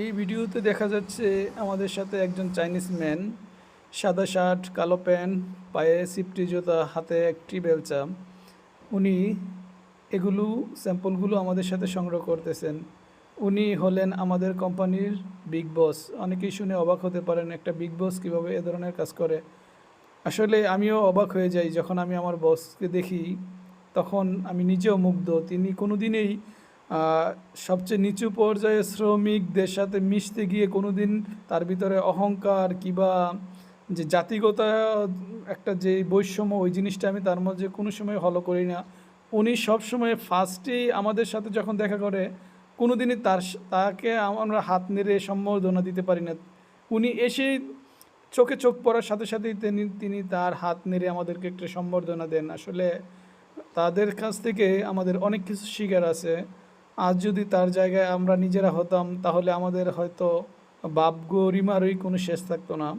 এই ভিডিওতে দেখা যাচ্ছে আমাদের সাথে একজন চাইনিজ ম্যান, সাদা শার্ট, কালো প্যান্ট, পায়ে সিফটি জুতা, হাতে একটি বেলচা। উনি এগুলো স্যাম্পলগুলো আমাদের সাথে সংগ্রহ করতেছেন। উনি হলেন আমাদের কোম্পানির বিগ বস। অনেকেই শুনে অবাক হতে পারেন, একটা বিগ বস কীভাবে এ ধরনের কাজ করে। আসলে আমিও অবাক হয়ে যাই যখন আমি আমার বসকে দেখি, তখন আমি নিজেও মুগ্ধ। তিনি কোনো দিনেই সবচেয়ে নিচু পর্যায়ে শ্রমিকদের সাথে মিশতে গিয়ে কোনো দিন তার ভিতরে অহংকার কিংবা যে জাতিগত একটা যে বৈষম্য, ওই জিনিসটা আমি তার মধ্যে কোনো সময় ফলো করি না। উনি সবসময় ফার্স্টেই আমাদের সাথে যখন দেখা করে, কোনো দিনই তাকে আমরা হাত নেড়ে সম্বর্ধনা দিতে পারি না। উনি এসেই চোখে চোখ পড়ার সাথে সাথেই তিনি তার হাত নেড়ে আমাদেরকে একটা সম্বর্ধনা দেন। আসলে তাদের কাছ থেকে আমাদের অনেক কিছু শিখার আছে। আজ যদি তার জায়গায় আমরা নিজেরা হতাম, তাহলে আমাদের হয়তো বাপ গরিমারই কোনো শেষ থাকতো না।